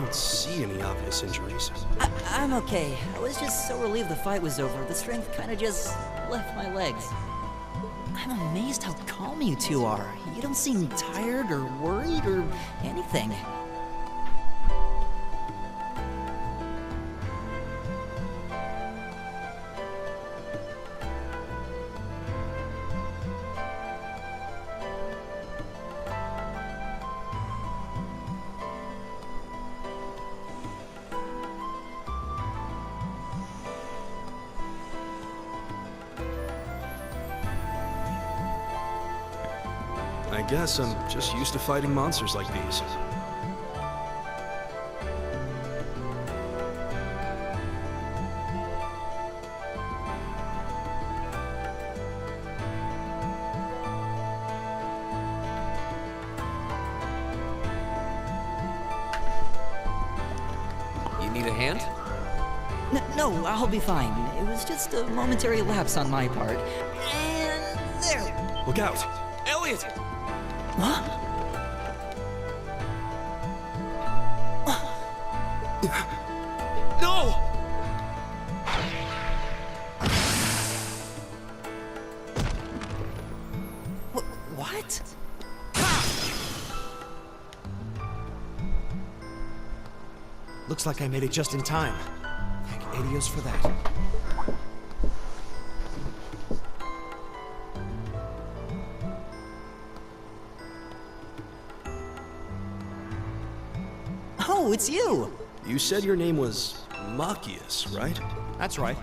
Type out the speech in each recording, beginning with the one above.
don't see any obvious injuries. I'm okay. I was just so relieved the fight was over. The strength kind of just left my legs. I'm amazed how calm you two are. You don't seem tired or worried or anything. I guess I'm just used to fighting monsters like these. You need a hand? No, I'll be fine. It was just a momentary lapse on my part. And there. Look out! Elliot! Huh? No! What? Looks like I made it just in time. Thank Adios for that. Oh, it's you! You said your name was Machias, right? That's right.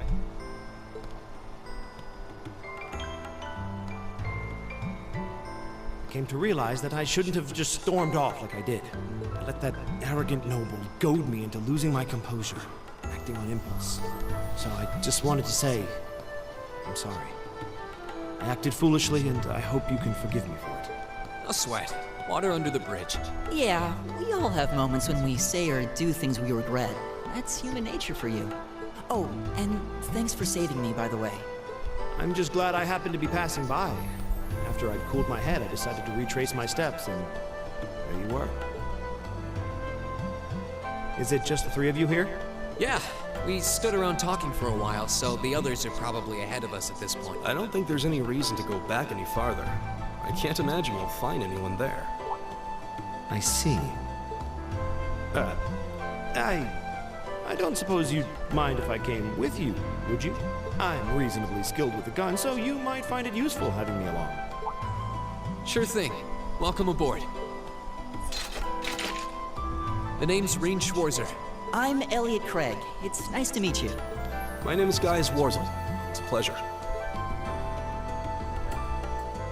Came to realize that I shouldn't have just stormed off like I did. I let that arrogant noble goad me into losing my composure, acting on impulse. So I just wanted to say, I'm sorry. I acted foolishly, and I hope you can forgive me for it. No sweat. Water under the bridge. Yeah, we all have moments when we say or do things we regret. That's human nature for you. Oh, and thanks for saving me, by the way. I'm just glad I happened to be passing by. After I'd cooled my head, I decided to retrace my steps, and there you were. Is it just the three of you here? Yeah, we stood around talking for a while, so the others are probably ahead of us at this point. I don't think there's any reason to go back any farther. I can't imagine you'll find anyone there. I see. I don't suppose you'd mind if I came with you, would you? I'm reasonably skilled with a gun, so you might find it useful having me along. Sure thing. Welcome aboard. The name's Reen Schwarzer. I'm Elliot Craig. It's nice to meet you. My name is Gaius Warzel. It's a pleasure.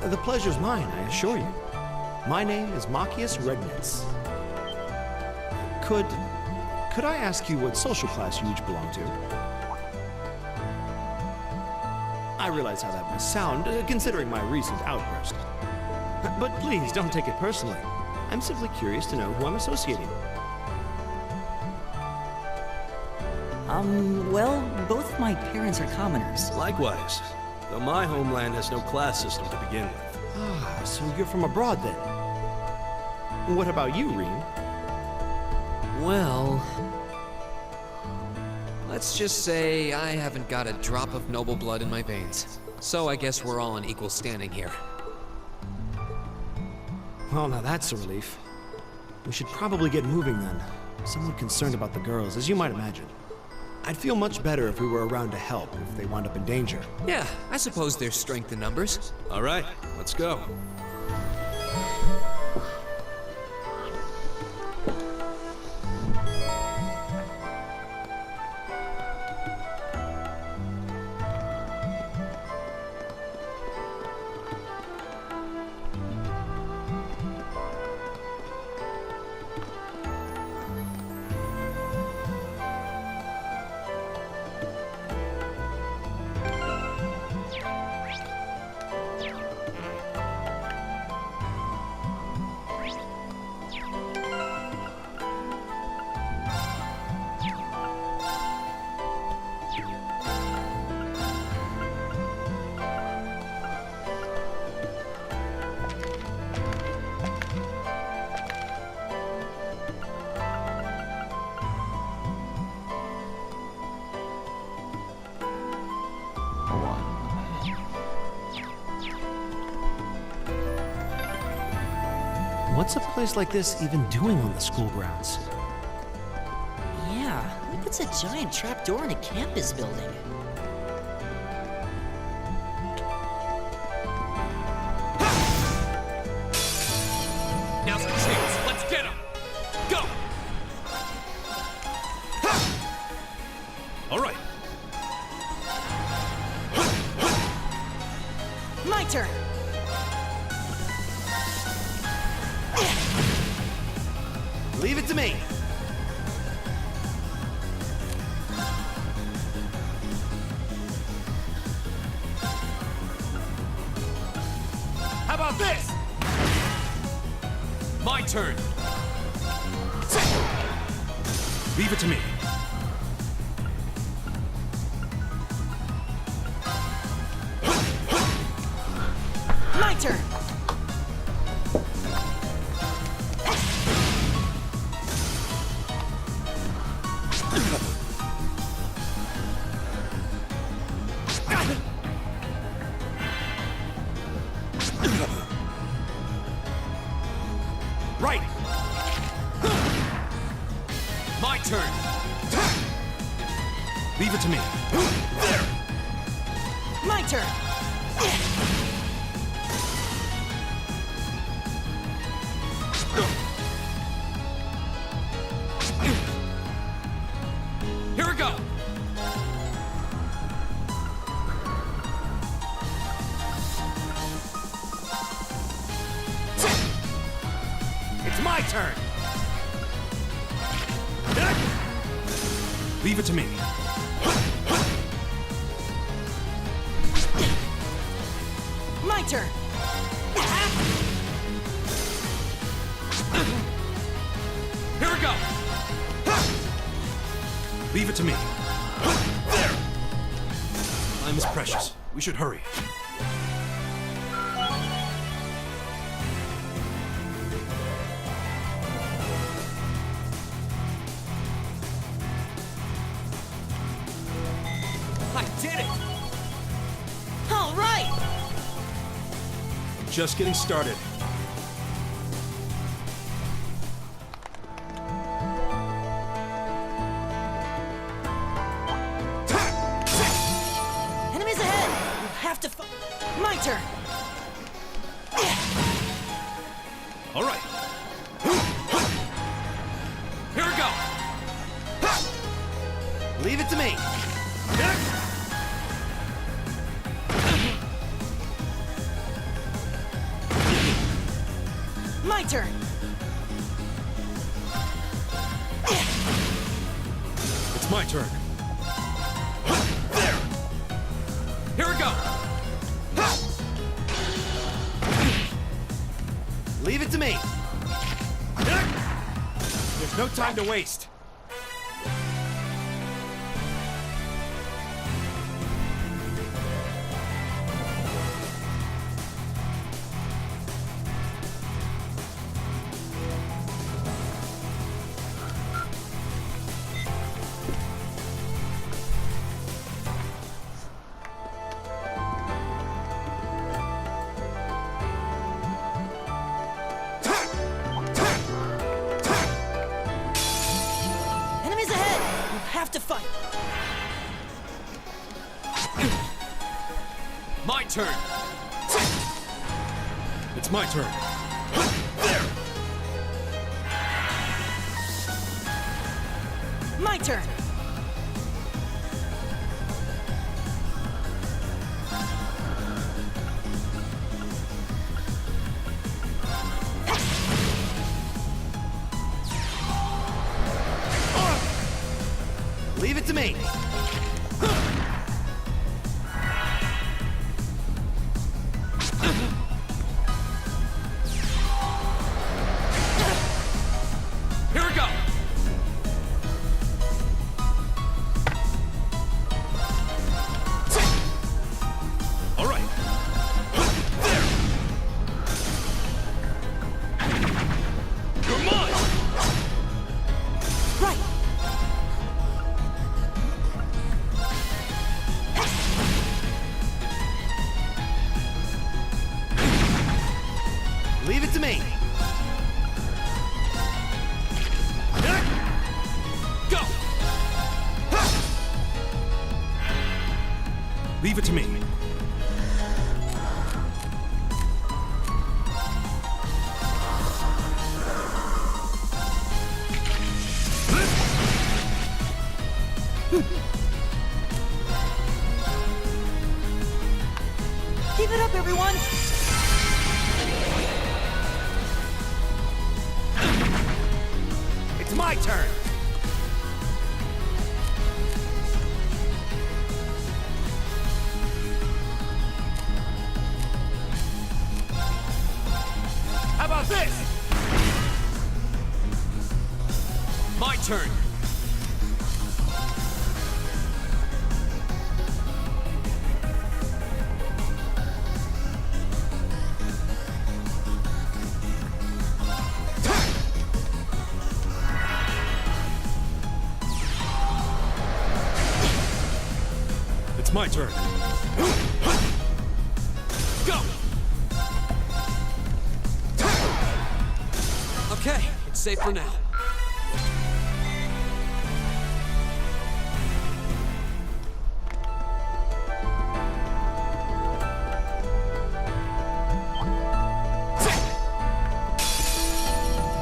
The pleasure's mine, I assure you. My name is Machias Regnitz. Could I ask you what social class you each belong to? I realize how that must sound, considering my recent outburst. But please, don't take it personally. I'm simply curious to know who I'm associating. Well, both my parents are commoners. Likewise, though my homeland has no class system to begin with. Ah, so you're from abroad then? What about you, Reen? Well... let's just say I haven't got a drop of noble blood in my veins. So I guess we're all on equal standing here. Well, now that's a relief. We should probably get moving then. I'm somewhat concerned about the girls, as you might imagine. I'd feel much better if we were around to help if they wound up in danger. Yeah, I suppose there's strength in numbers. All right, let's go. what's a place like this even doing on the school grounds? Yeah, who puts a giant trapdoor in a campus building? Now's the chance. Let's get him. Go. All right. My turn! Leave it to me. How about this? My turn. Leave it to me. My turn! Right. My turn. Leave it to me. There. My turn! Here we go. It's my turn. Leave it to me. My turn! Here we go. Leave it to me. There. Time is precious. We should hurry. I did it. All right! Just getting started. Enemies ahead! You have to My turn! All right. Here we go. Leave it to me. My turn! It's my turn. There. Here we go. Leave it to me. There's no time to waste. Enemies ahead! You have to fight! My turn. It's my turn. There. My turn! Leave it to me. Here we go. All right. There. You're mine. Right! Leave it to me. Keep it up, everyone! It's my turn! How about this? My turn. It's my turn. Go! Okay, it's safe for now.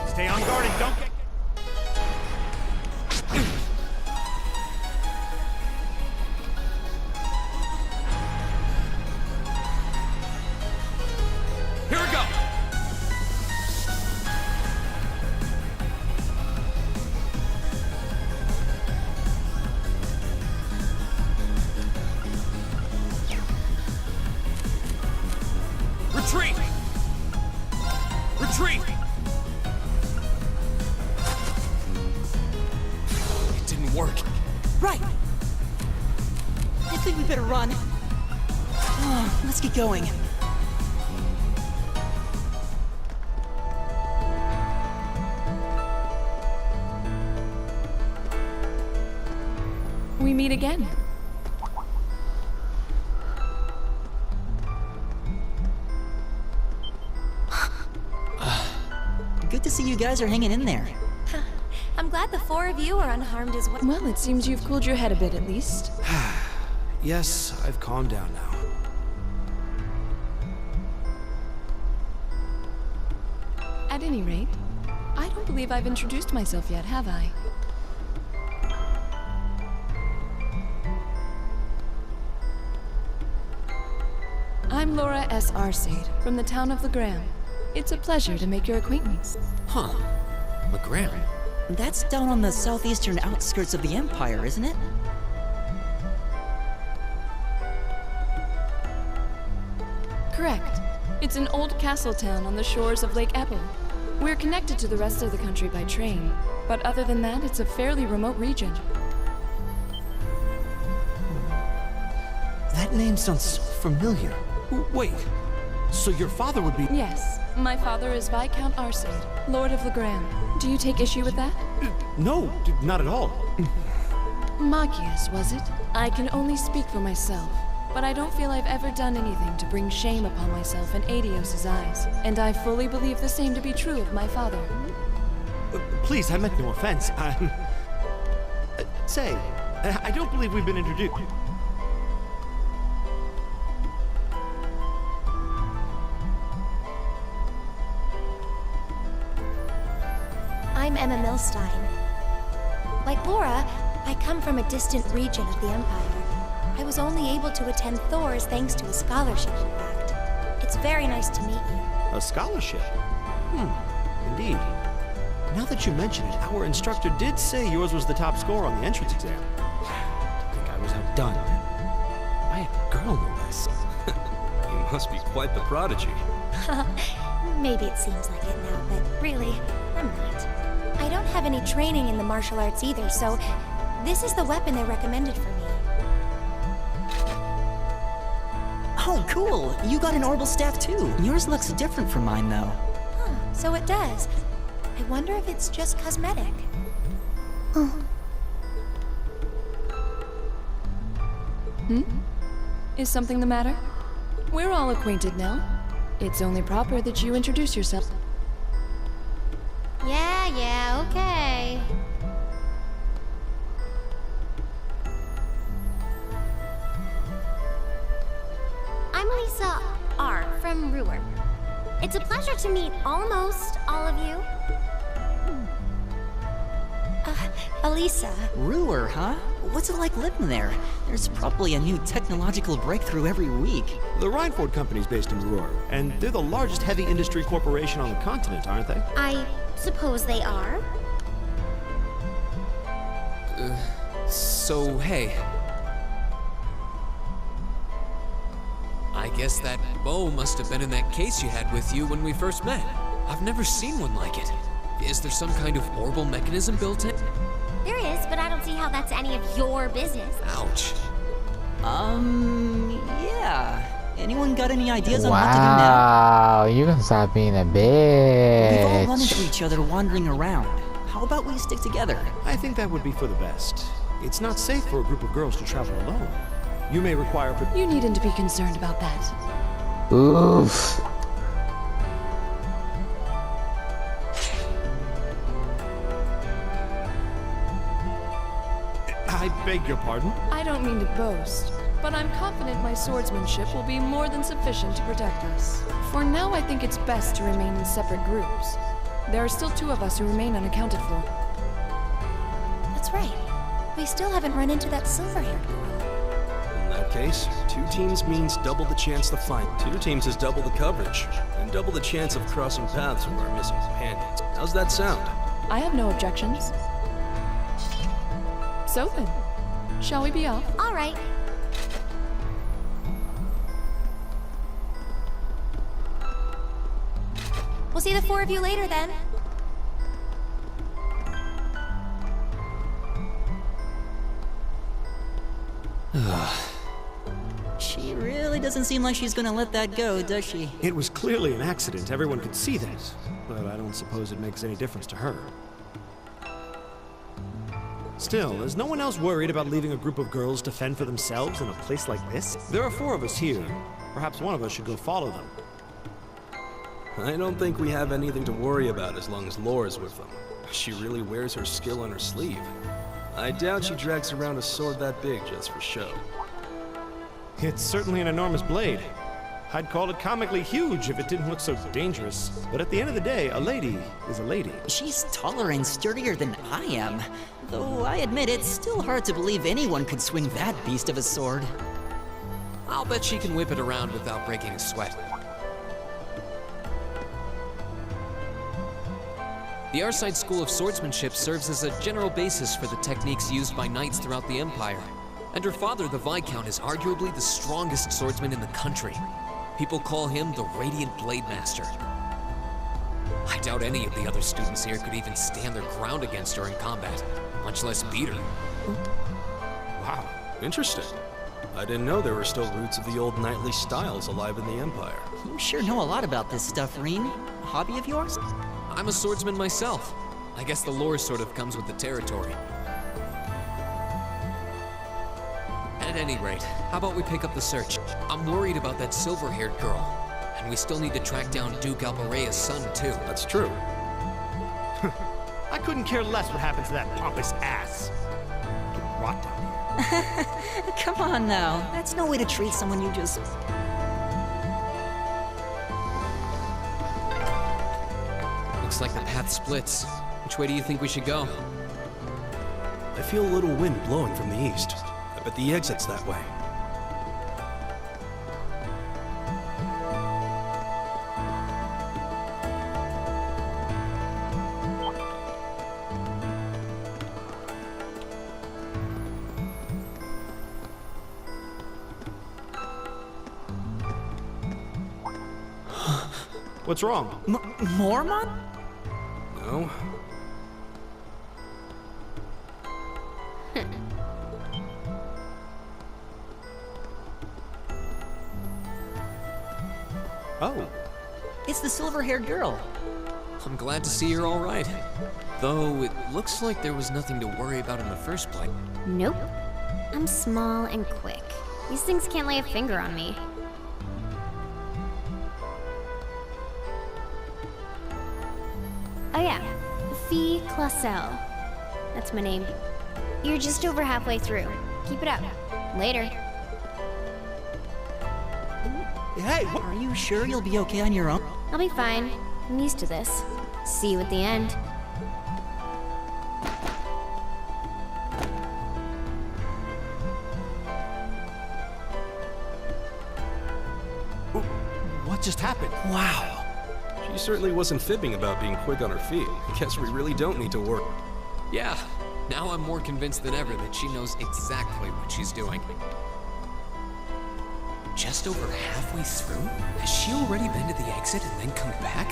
Stay on guard and don't get... Here we go! Retreat! Retreat! It didn't work. Right! I think we better run. Oh, let's get going. We meet again. Good to see you guys are hanging in there. I'm glad the four of you are unharmed as well. Well, it seems you've cooled your head a bit at least. Yes, I've calmed down now. At any rate, I don't believe I've introduced myself yet, have I? I'm Laura S. Arcade, from the town of Garmr. It's a pleasure to make your acquaintance. Huh. LeGrand. That's down on the southeastern outskirts of the Empire, isn't it? Correct. It's an old castle town on the shores of Lake Ebble. We're connected to the rest of the country by train, but other than that, it's a fairly remote region. That name sounds so familiar. Wait, so your father would be... Yes, my father is Viscount Arcade, Lord of Garmr. Do you take issue with that? No, not at all. Machias, was it? I can only speak for myself, but I don't feel I've ever done anything to bring shame upon myself in Adios's eyes, and I fully believe the same to be true of my father. Please, I meant no offense. Say, I don't believe we've been introduced. I'm Emma Milstein. Like Laura, I come from a distant region of the Empire. I was only able to attend Thor's thanks to a scholarship, in fact. It's very nice to meet you. A scholarship? Indeed. Now that you mention it, our instructor did say yours was the top score on the entrance exam. I think I was outdone. By a girl, no less. You must be quite the prodigy. Maybe it seems like it now, but really, I'm not. I don't have any training in the martial arts either, so this is the weapon they recommended for me. Oh, cool! You got an orbital staff too. Yours looks different from mine, though. Huh, so it does. I wonder if it's just cosmetic. Is something the matter? We're all acquainted now. It's only proper that you introduce yourself. Yeah, okay. from Ruhr. It's a pleasure to meet almost all of you. Elisa. Ruhr, huh? What's it like living there? There's probably a new technological breakthrough every week. The Reinford Company's based in Ruhr, and they're the largest heavy industry corporation on the continent, aren't they? I suppose they are. So, hey. I guess that bow must have been in that case you had with you when we first met. I've never seen one like it. Is there some kind of orbital mechanism built in? There is, but I don't see how that's any of your business. Ouch. Yeah. Anyone got any ideas on what to do now? Wow, you can stop being a We've all run into bitch. each other wandering around. How about we stick together? I think that would be for the best. It's not safe for a group of girls to travel alone. You may require... You needn't to be concerned about that. Oof. I beg your pardon? I don't mean to boast, but I'm confident my swordsmanship will be more than sufficient to protect us. For now, I think it's best to remain in separate groups. There are still 2 of us who remain unaccounted for. That's right. We still haven't run into that silver-haired girl. In that case, 2 teams means double the chance to find. 2 teams is double the coverage, and double the chance of crossing paths with our missing companions. How's that sound? I have no objections. So then, shall we be off? All right. We'll see the 4 of you later then. She really doesn't seem like she's gonna let that go, does she? It was clearly an accident, everyone could see that. But I don't suppose it makes any difference to her. Still, is no one else worried about leaving a group of girls to fend for themselves in a place like this? There are 4 of us here. Perhaps one of us should go follow them. I don't think we have anything to worry about as long as Laura's with them. She really wears her skill on her sleeve. I doubt she drags around a sword that big just for show. It's certainly an enormous blade. I'd call it comically huge if it didn't look so dangerous. But at the end of the day, a lady is a lady. She's taller and sturdier than I am. Though I admit it's still hard to believe anyone could swing that beast of a sword. I'll bet she can whip it around without breaking a sweat. The Arside School of Swordsmanship serves as a general basis for the techniques used by knights throughout the Empire. And her father, the Viscount, is arguably the strongest swordsman in the country. People call him the Radiant Blade Master. I doubt any of the other students here could even stand their ground against her in combat, much less beat her. Wow, interesting. I didn't know there were still roots of the old knightly styles alive in the Empire. You sure know a lot about this stuff, Reen. A hobby of yours? I'm a swordsman myself. I guess the lore sort of comes with the territory. At any rate, how about we pick up the search? I'm worried about that silver-haired girl. And we still need to track down Duke Albarea's son, too. That's true. I couldn't care less what happened to that pompous ass. Get rot down here. Come on now. That's no way to treat someone you just... Looks like the path splits. Which way do you think we should go? I feel a little wind blowing from the east. I bet the exit's that way. What's wrong? Mormon? No? Oh, It's the silver-haired girl. I'm glad to see you're all right. Though it looks like there was nothing to worry about in the first place. Nope. I'm small and quick. These things can't lay a finger on me. Oh yeah, Fee Clausel. That's my name. You're just over halfway through. Keep it up. Later. Hey, what? Are you sure you'll be okay on your own? I'll be fine. I'm used to this. See you at the end. What just happened? Wow. She certainly wasn't fibbing about being quick on her feet. Guess we really don't need to work. Yeah, now I'm more convinced than ever that she knows exactly what she's doing. Just over halfway through? Has she already been to the exit and then come back?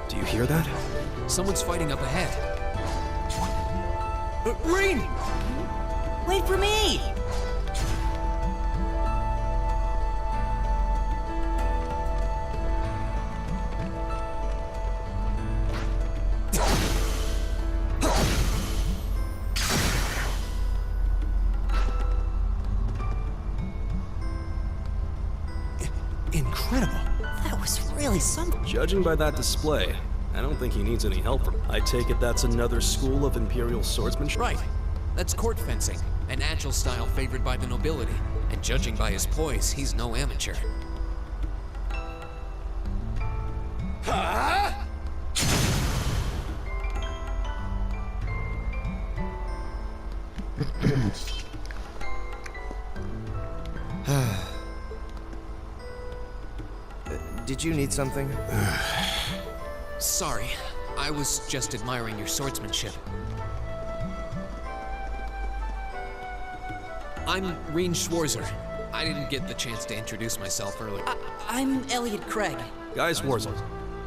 Do you hear that? Someone's fighting up ahead. Rain! Wait for me! Incredible. That was really something. Judging by that display, I don't think he needs any help from. I take it that's another school of Imperial swordsmanship? Right. That's court fencing, an agile style favored by the nobility. And judging by his poise, he's no amateur. Did you need something? Sorry, I was just admiring your swordsmanship. I'm Reen Schwarzer. I didn't get the chance to introduce myself earlier. I'm Elliot Craig. Guy Schwarzel.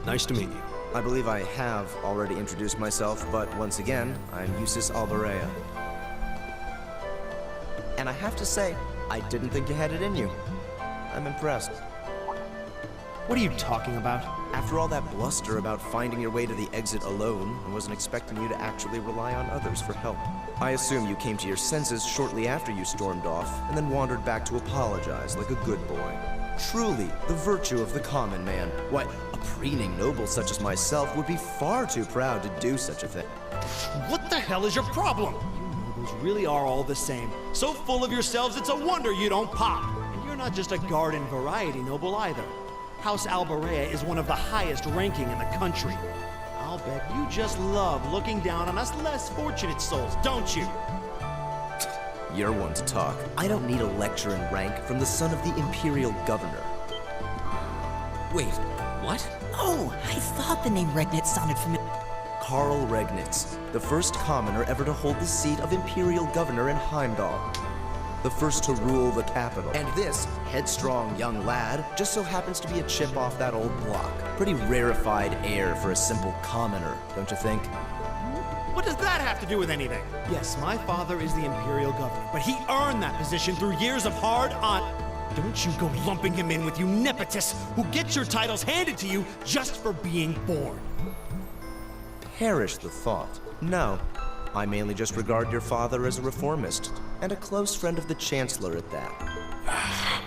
Nice to meet you. I believe I have already introduced myself, but once again, I'm Eustace Alvarea. And I have to say, I didn't think you had it in you. I'm impressed. What are you talking about? After all that bluster about finding your way to the exit alone, I wasn't expecting you to actually rely on others for help. I assume you came to your senses shortly after you stormed off, and then wandered back to apologize like a good boy. Truly, the virtue of the common man. Why, a preening noble such as myself would be far too proud to do such a thing. What the hell is your problem? You nobles really are all the same. So full of yourselves, it's a wonder you don't pop. And you're not just a garden variety noble either. House Alvarea is one of the highest ranking in the country. I'll bet you just love looking down on us less fortunate souls, don't you? You're one to talk. I don't need a lecture in rank from the son of the Imperial Governor. Wait, what? Oh, I thought the name Regnitz sounded familiar. Karl Regnitz, the first commoner ever to hold the seat of Imperial Governor in Heimdall. The first to rule the capital. And this headstrong young lad just so happens to be a chip off that old block. Pretty rarefied air for a simple commoner, don't you think? What does that have to do with anything? Yes, my father is the Imperial Governor, but he earned that position through years of hard on. Don't you go lumping him in with you nepotists who get your titles handed to you just for being born. Perish the thought. No, I mainly just regard your father as a reformist, and a close friend of the Chancellor at that.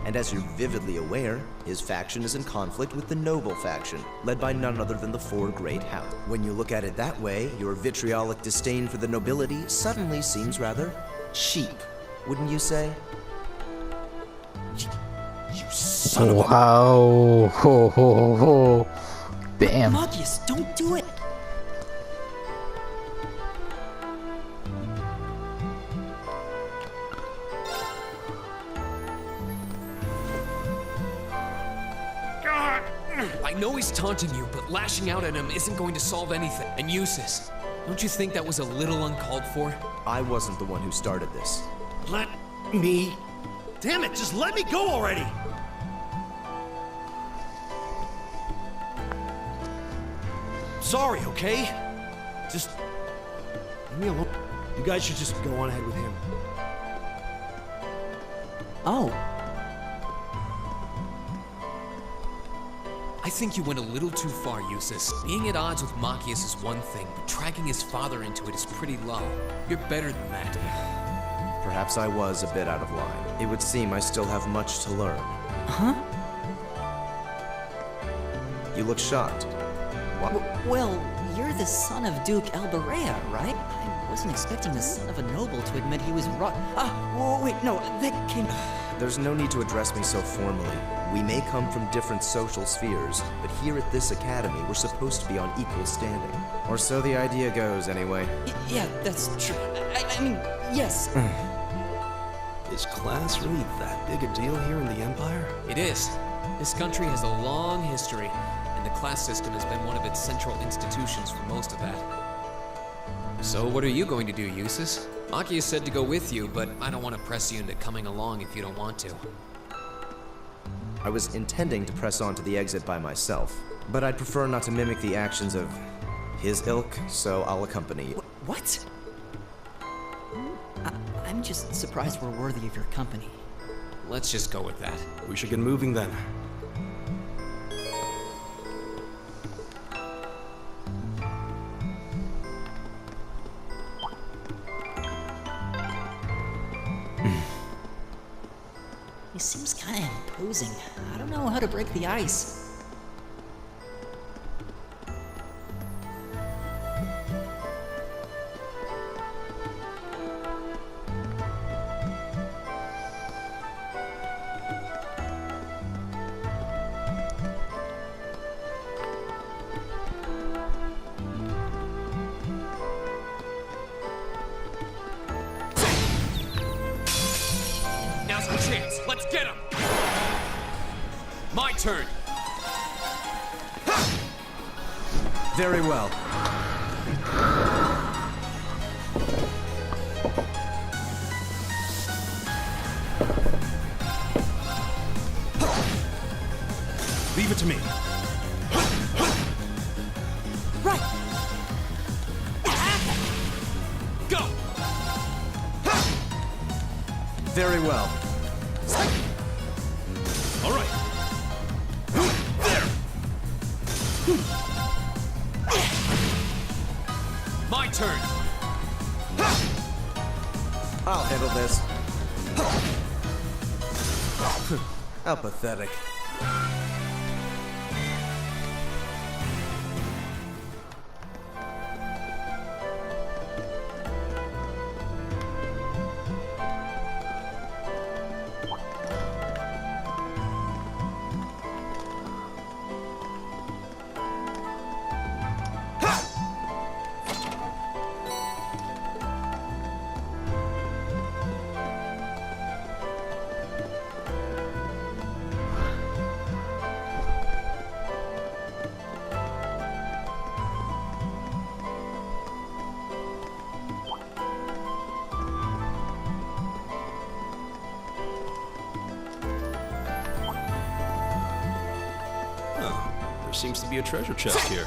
And as you're vividly aware, his faction is in conflict with the noble faction, led by none other than the Four Great House. When you look at it that way, your vitriolic disdain for the nobility suddenly seems rather cheap, wouldn't you say? You son of a... Wow. Ho, ho, ho. Damn. Marcus, don't do it! I know he's taunting you, but lashing out at him isn't going to solve anything. And Eustace, don't you think that was a little uncalled for? I wasn't the one who started this. Let me... Damn it, just let me go already! Sorry, okay? Just... leave me alone. You guys should just go on ahead with him. Oh. I think you went a little too far, Eustace. Being at odds with Machias is one thing, but dragging his father into it is pretty low. You're better than that. Perhaps I was a bit out of line. It would seem I still have much to learn. Huh? You look shocked. What? Well, you're the son of Duke Alberea, right? I wasn't expecting the son of a noble to admit he was wrong. Wait, no, that came... There's no need to address me so formally. We may come from different social spheres, but here at this academy, we're supposed to be on equal standing. Or so the idea goes, anyway. Yeah, that's true. I mean, yes. Is class really that big a deal here in the Empire? It is. This country has a long history, and the class system has been one of its central institutions for most of that. So what are you going to do, Eustace? Machias said to go with you, but I don't want to press you into coming along if you don't want to. I was intending to press on to the exit by myself, but I'd prefer not to mimic the actions of his ilk, so I'll accompany you. What? I'm just surprised we're worthy of your company. Let's just go with that. We should get moving then. He seems kind of imposing. I don't know how to break the ice. Now's our chance. Let's get him! My turn! Very well. Leave it to me. Right! Go! Very well. All right. My turn. I'll handle this. How pathetic. There seems to be a treasure chest here.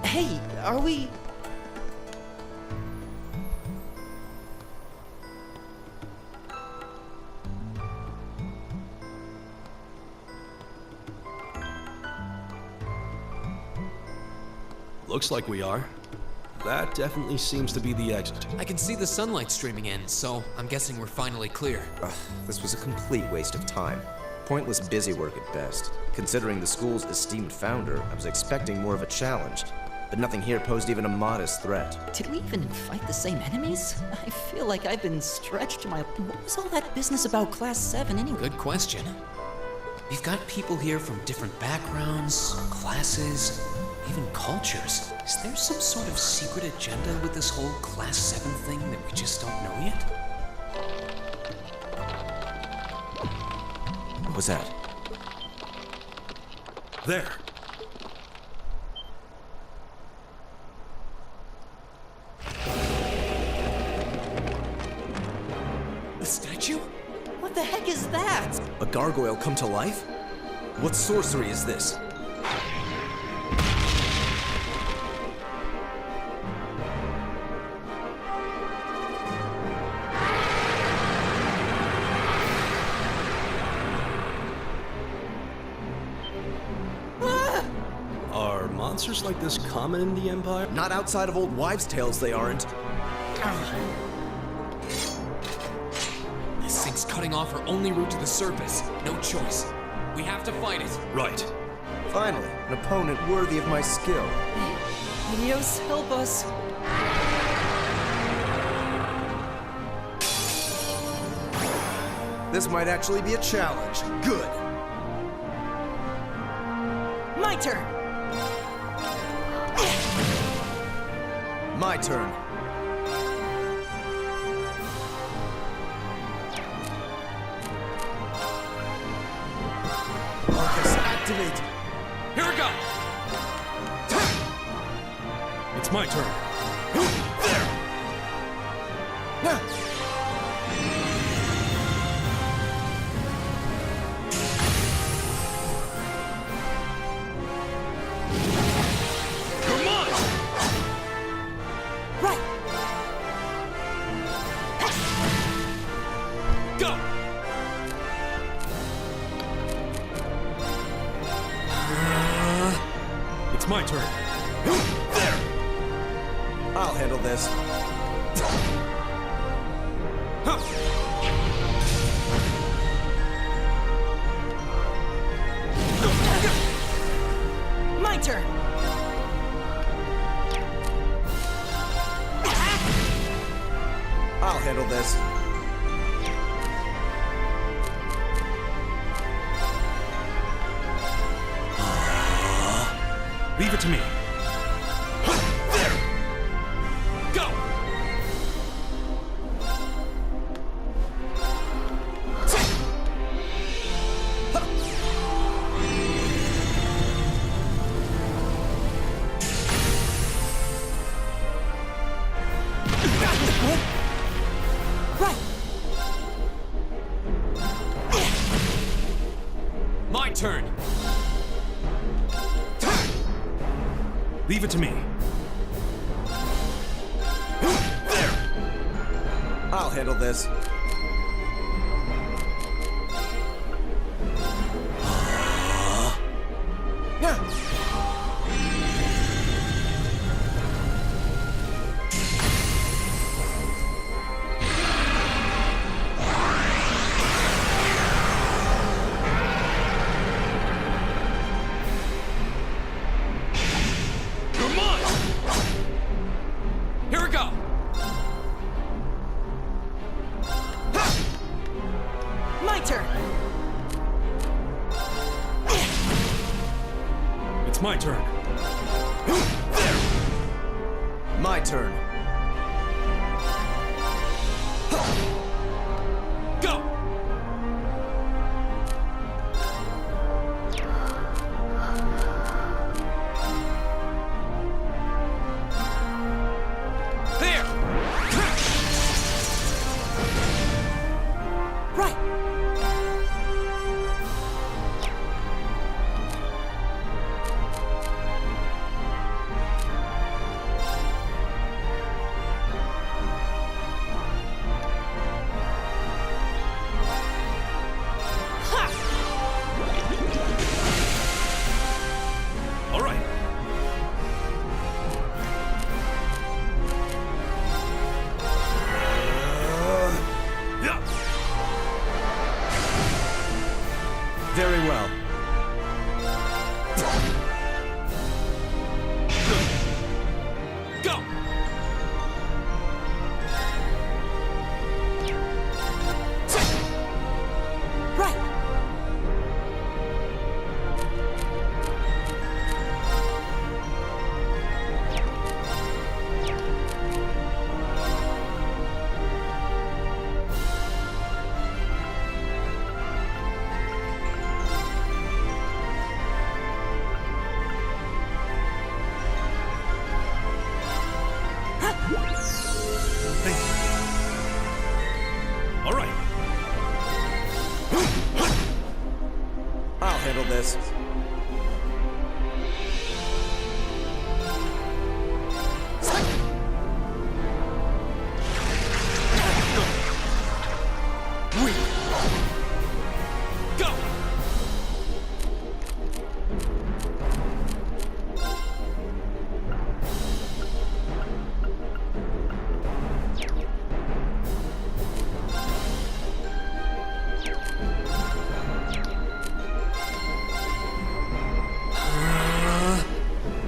Hey, are we... Looks like we are. That definitely seems to be the exit. I can see the sunlight streaming in, so I'm guessing we're finally clear. This was a complete waste of time. Pointless busy work at best. Considering the school's esteemed founder, I was expecting more of a challenge. But nothing here posed even a modest threat. Did we even fight the same enemies? I feel like I've been stretched to my... What was all that business about Class 7 anyway? Good question. We've got people here from different backgrounds, classes, even cultures. Is there some sort of secret agenda with this whole Class 7 thing that we just don't know yet? What was that? There. The statue? What the heck is that? A gargoyle come to life? What sorcery is this? Are monsters like this common in the Empire? Not outside of old wives' tales, they aren't. This thing's cutting off our only route to the surface. No choice. We have to fight it. Right. Finally, an opponent worthy of my skill. Adios, help us. This might actually be a challenge. Good. My turn. My turn. Marcus, activate! Here we go! It's my turn. Come on! Right. Go! It's my turn. I'll handle this. My turn. I'll handle this. Leave it to me. Go! Right. My turn! Leave it to me. I'll handle this. Come on! Here we go! My turn. It's my turn. My turn. Go! There! Right. this. Go!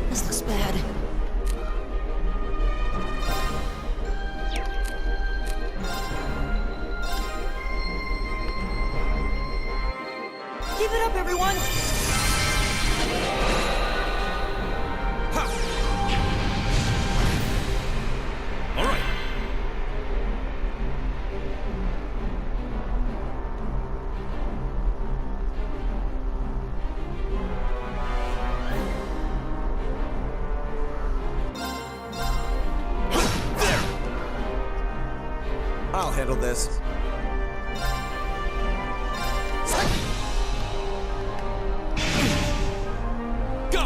This looks bad. Keep it up, everyone! All right. I'll handle this. Go!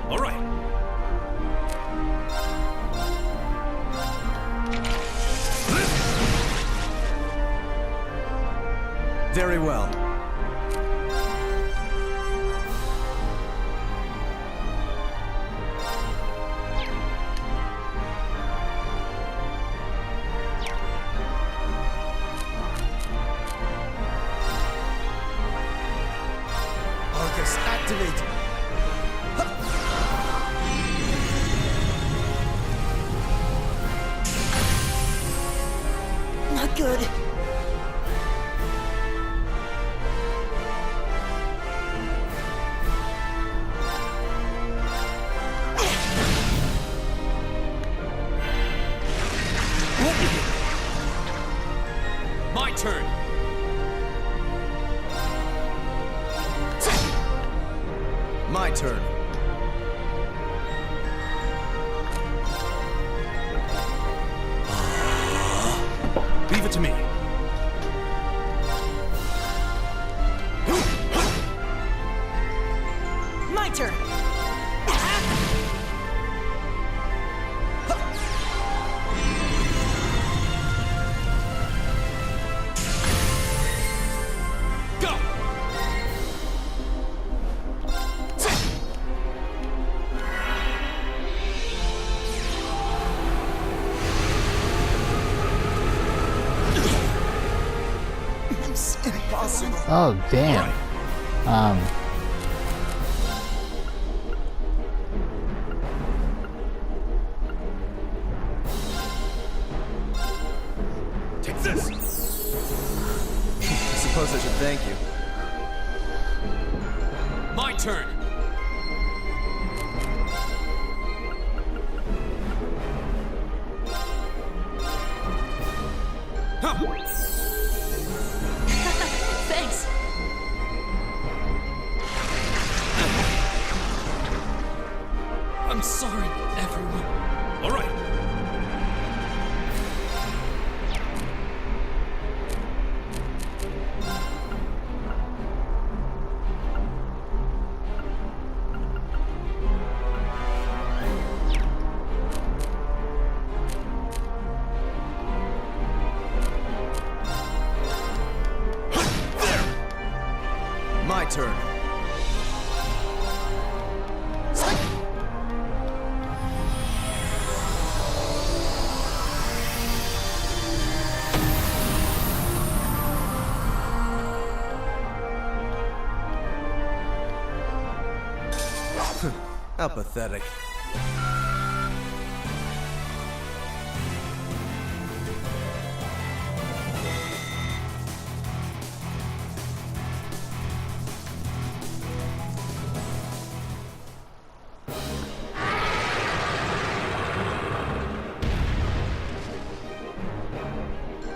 All right. Very well. Arcus, activate! Not good. My turn! My turn. Leave it to me. My turn! Go! Impossible. Oh, damn. Take this. I suppose I should thank you. My turn! Thanks! I'm sorry, everyone. All right. My turn. How pathetic.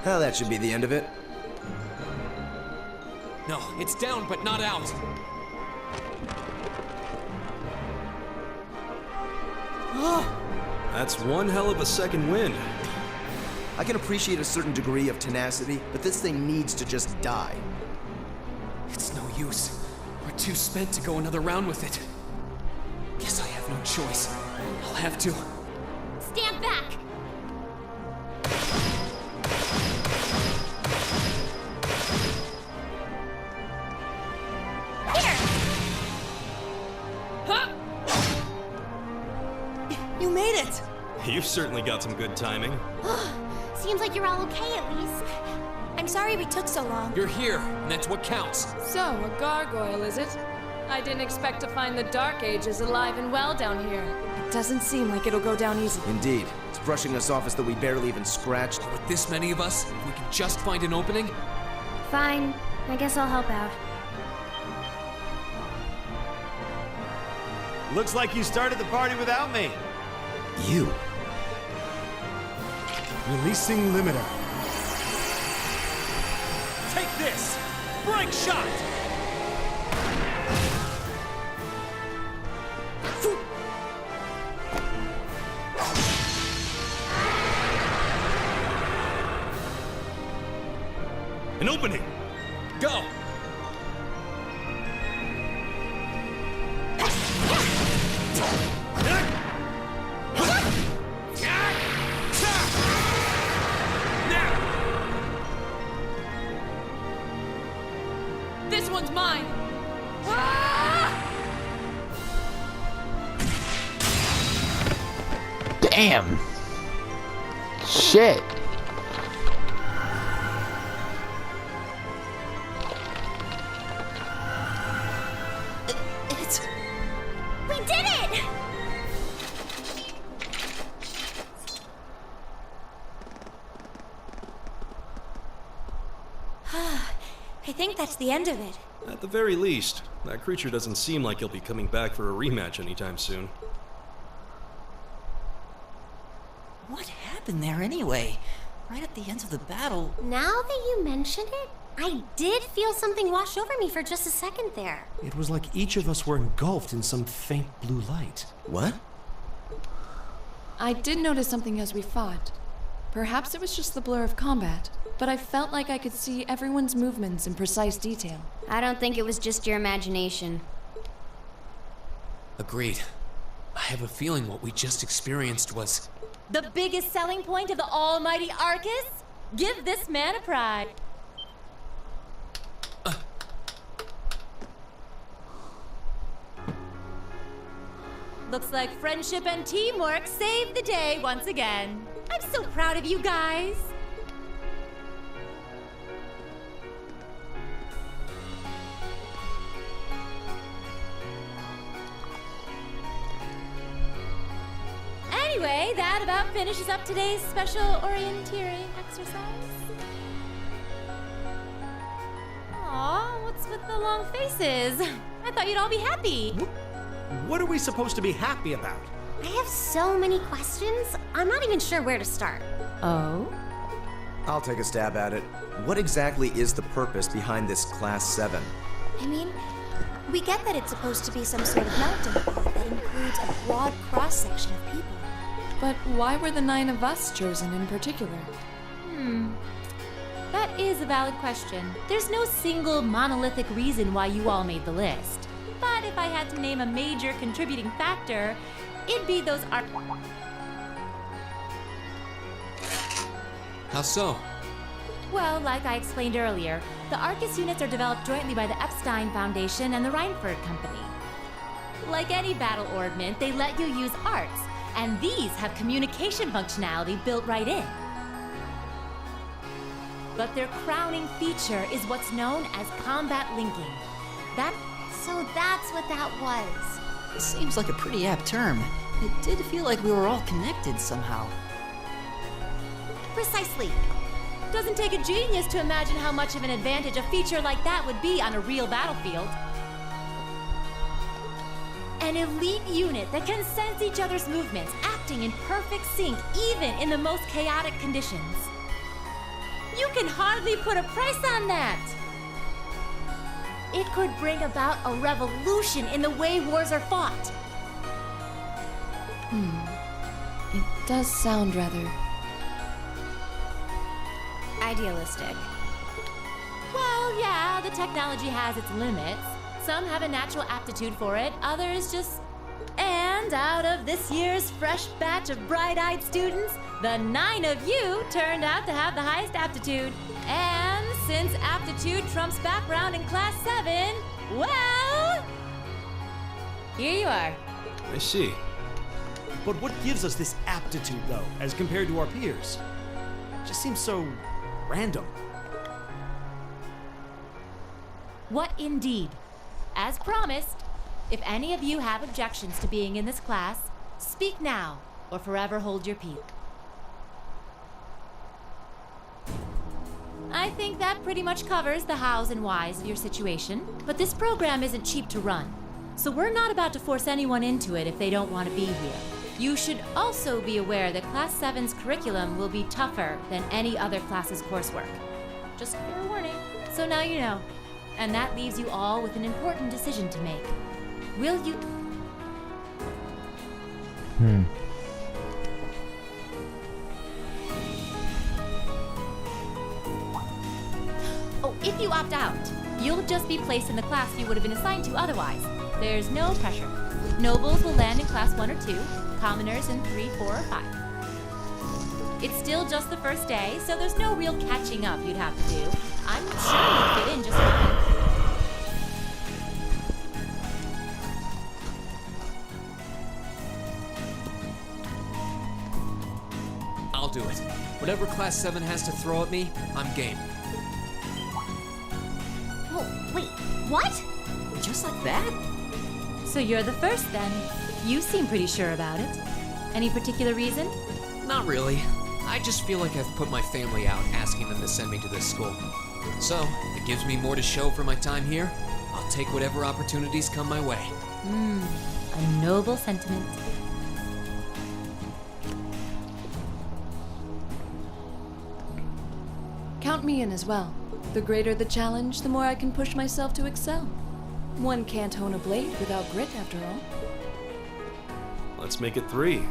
Well, that should be the end of it. No, it's down but not out. That's one hell of a second wind. I can appreciate a certain degree of tenacity, but this thing needs to just die. It's no use. We're too spent to go another round with it. Guess I have no choice. I'll have to. Stand back! Here! Huh? You made it! You've certainly got some good timing. Seems like you're all okay at least. I'm sorry we took so long. You're here, and that's what counts. So, a gargoyle, is it? I didn't expect to find the Dark Ages alive and well down here. It doesn't seem like it'll go down easy. Indeed. It's brushing us off as though we barely even scratched. With this many of us, if we can just find an opening. Fine. I guess I'll help out. Looks like you started the party without me. You? Releasing limiter. Take this! Break shot! An opening! Go! This one's mine! Damn. Shit. It's... We did it! I think that's the end of it. At the very least, that creature doesn't seem like he'll be coming back for a rematch anytime soon. What happened there anyway? Right at the end of the battle... Now that you mention it, I did feel something wash over me for just a second there. It was like each of us were engulfed in some faint blue light. What? I did notice something as we fought. Perhaps it was just the blur of combat, but I felt like I could see everyone's movements in precise detail. I don't think it was just your imagination. Agreed. I have a feeling what we just experienced was... The biggest selling point of the almighty Arcus? Give this man a prize. Looks like friendship and teamwork saved the day once again. I'm so proud of you guys. Anyway, that about finishes up today's special orienteering exercise. Aw, what's with the long faces? I thought you'd all be happy. What are we supposed to be happy about? I have so many questions, I'm not even sure where to start. Oh? I'll take a stab at it. What exactly is the purpose behind this Class 7? I mean, we get that it's supposed to be some sort of mountain path that includes a broad cross-section of people. But why were the 9 of us chosen in particular? That is a valid question. There's no single monolithic reason why you all made the list. But if I had to name a major contributing factor, it'd be those How so? Well, like I explained earlier, the Arcus units are developed jointly by the Epstein Foundation and the Reinford Company. Like any battle ordnance, they let you use arts, and these have communication functionality built right in. But their crowning feature is what's known as combat linking. So that's what that was. It seems like a pretty apt term. It did feel like we were all connected somehow. Precisely. Doesn't take a genius to imagine how much of an advantage a feature like that would be on a real battlefield. An elite unit that can sense each other's movements, acting in perfect sync even in the most chaotic conditions. You can hardly put a price on that. It could bring about a revolution in the way wars are fought. It does sound rather... Idealistic. Well, Well, yeah, the technology has its limits. Some have a natural aptitude for it, others just... And out of this year's fresh batch of bright-eyed students, the 9 of you turned out to have the highest aptitude. And since aptitude trumps background in Class 7, well... Here you are. I see. But what gives us this aptitude, though, as compared to our peers? It just seems so random. What indeed? As promised, if any of you have objections to being in this class, speak now or forever hold your peace. I think that pretty much covers the hows and whys of your situation, but this program isn't cheap to run, so we're not about to force anyone into it if they don't want to be here. You should also be aware that Class 7's curriculum will be tougher than any other class's coursework. Just fair warning. So now you know. And that leaves you all with an important decision to make. Will you... Oh, if you opt out, you'll just be placed in the class you would have been assigned to otherwise. There's no pressure. Nobles will land in Class 1 or 2, commoners in 3, 4, or 5. It's still just the first day, so there's no real catching up you'd have to do. I'm sure you'd fit in just fine. I'll do it. Whatever Class 7 has to throw at me, I'm game. Oh, wait, what? Just like that? So you're the first then. You seem pretty sure about it. Any particular reason? Not really. I just feel like I've put my family out asking them to send me to this school. So, if it gives me more to show for my time here, I'll take whatever opportunities come my way. A noble sentiment. Count me in as well. The greater the challenge, the more I can push myself to excel. One can't hone a blade without grit, after all. Let's make it 3.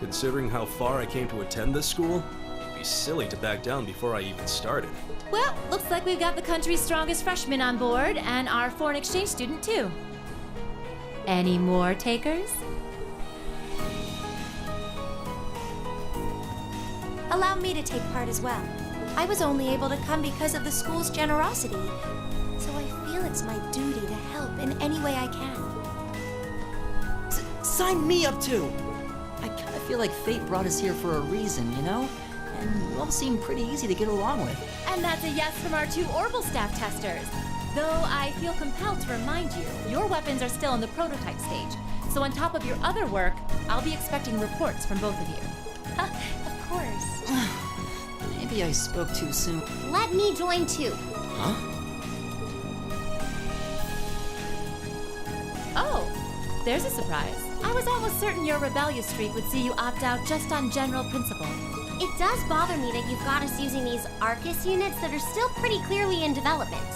Considering how far I came to attend this school, it'd be silly to back down before I even started. Well, looks like we've got the country's strongest freshman on board, and our foreign exchange student, too. Any more takers? Allow me to take part as well. I was only able to come because of the school's generosity, so I feel it's my duty to help in any way I can. Sign me up too! I kind of feel like fate brought us here for a reason, you know? And you all seem pretty easy to get along with. And that's a yes from our 2 Orbital staff testers. Though I feel compelled to remind you, your weapons are still in the prototype stage. So on top of your other work, I'll be expecting reports from both of you. Of course. Maybe I spoke too soon. Let me join too. Huh? Oh, there's a surprise. I was almost certain your rebellious streak would see you opt out just on general principle. It does bother me that you've got us using these Arcus units that are still pretty clearly in development.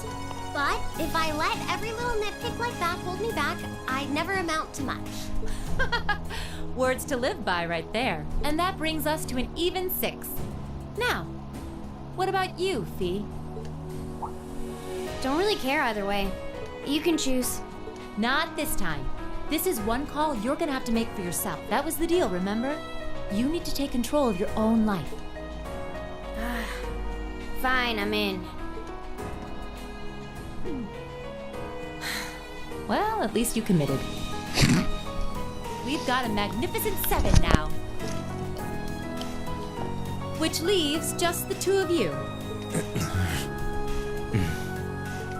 But if I let every little nitpick like that hold me back, I'd never amount to much. Words to live by right there. And that brings us to an even 6. Now, what about you, Fee? Don't really care either way. You can choose. Not this time. This is one call you're gonna have to make for yourself. That was the deal, remember? You need to take control of your own life. Fine, I'm in. Well, at least you committed. We've got a magnificent 7 now. Which leaves just the 2 of you.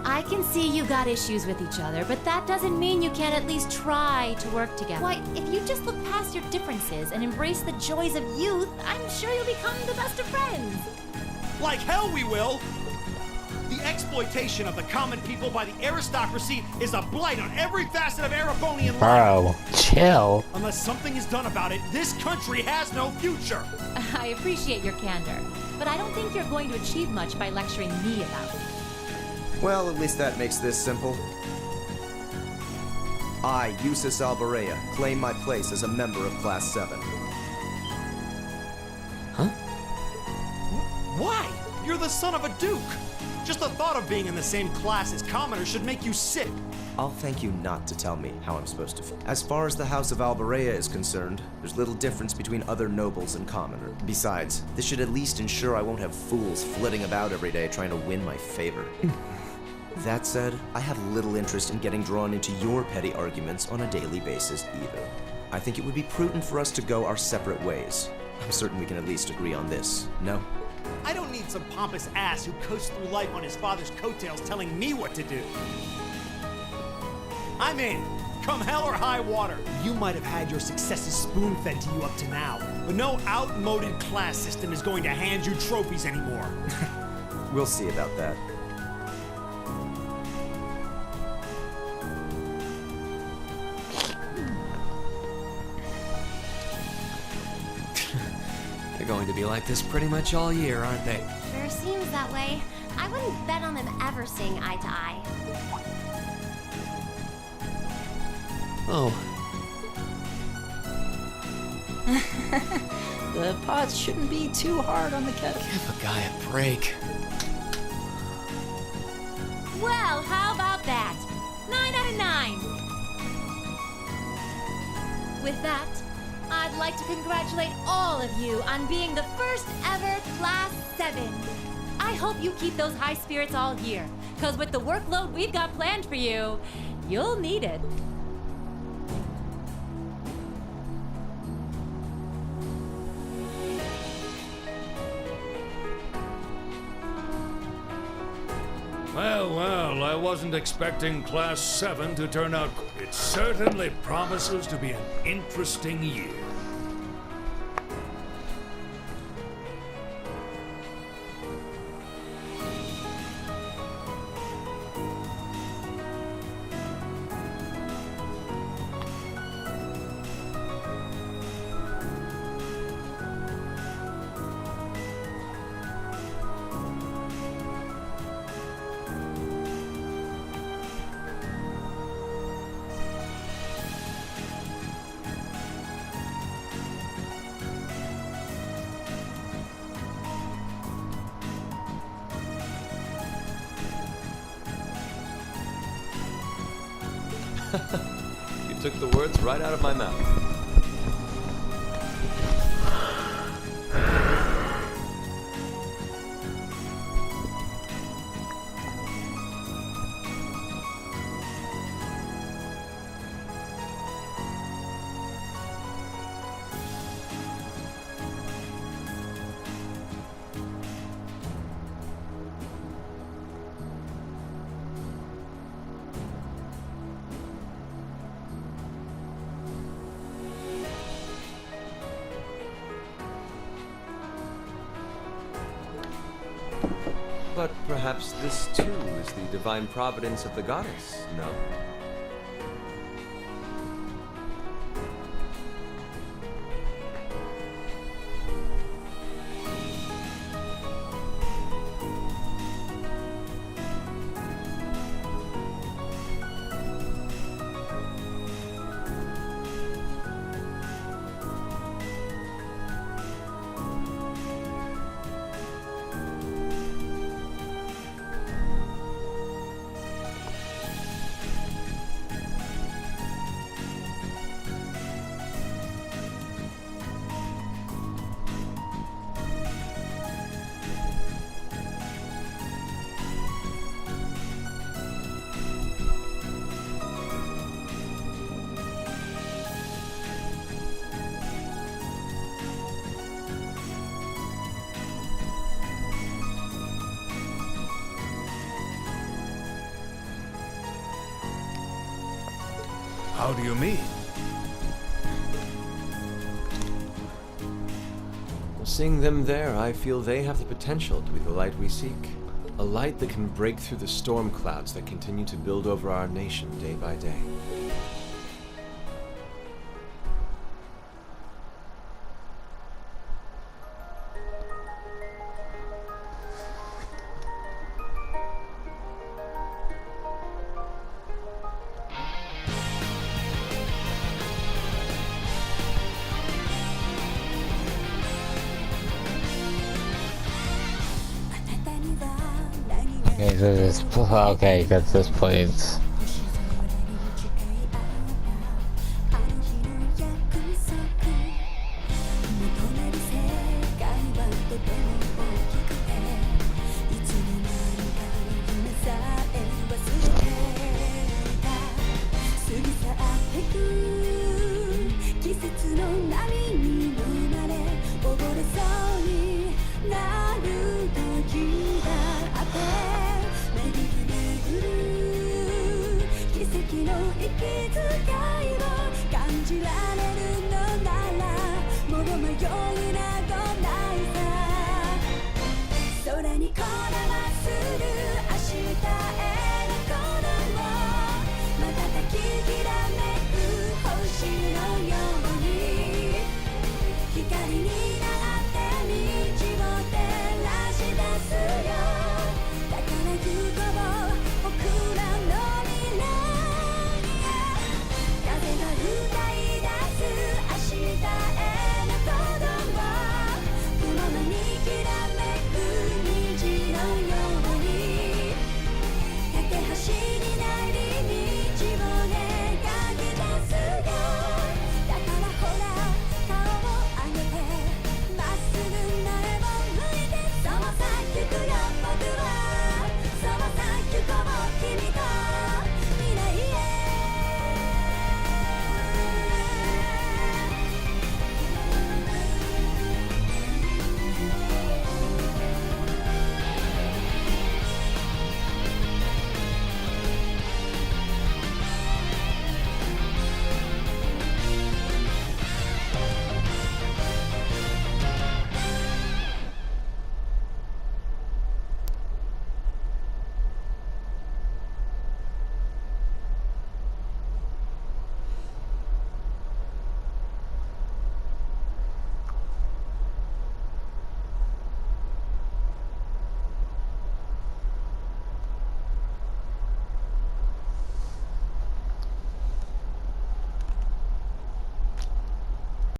I can see you got issues with each other, but that doesn't mean you can't at least try to work together. Why, if you just look past your differences and embrace the joys of youth, I'm sure you'll become the best of friends. Like hell we will! The exploitation of the common people by the aristocracy is a blight on every facet of Erebonian life. Bro, chill. Unless something is done about it, this country has no future. I appreciate your candor, but I don't think you're going to achieve much by lecturing me about it. Well, at least that makes this simple. I, Eustace Alberea, claim my place as a member of Class 7. Why? You're the son of a duke. Just the thought of being in the same class as commoners should make you sick. I'll thank you not to tell me how I'm supposed to feel. As far as the House of Alberea is concerned, there's little difference between other nobles and commoners. Besides, this should at least ensure I won't have fools flitting about every day trying to win my favor. That said, I have little interest in getting drawn into your petty arguments on a daily basis either. I think it would be prudent for us to go our separate ways. I'm certain we can at least agree on this, no? I don't need some pompous ass who coasts through life on his father's coattails telling me what to do. I'm in. Come hell or high water. You might have had your successes spoon-fed to you up to now, but no outmoded class system is going to hand you trophies anymore. We'll see about that. They're going to be like this pretty much all year, aren't they? Sure seems that way. I wouldn't bet on them ever seeing eye to eye. Oh. The pots shouldn't be too hard on the kettle. Give a guy a break. Well, how about that? 9 out of 9. With that, I'd like to congratulate all of you on being the first ever Class 7. I hope you keep those high spirits all year, because with the workload we've got planned for you, you'll need it. Well, I wasn't expecting Class 7 to turn out. It certainly promises to be an interesting year. You took the words right out of my mouth. But perhaps this too is the divine providence of the goddess, no? How do you mean? Well, seeing them there, I feel they have the potential to be the light we seek. A light that can break through the storm clouds that continue to build over our nation day by day. this. Okay, at this point.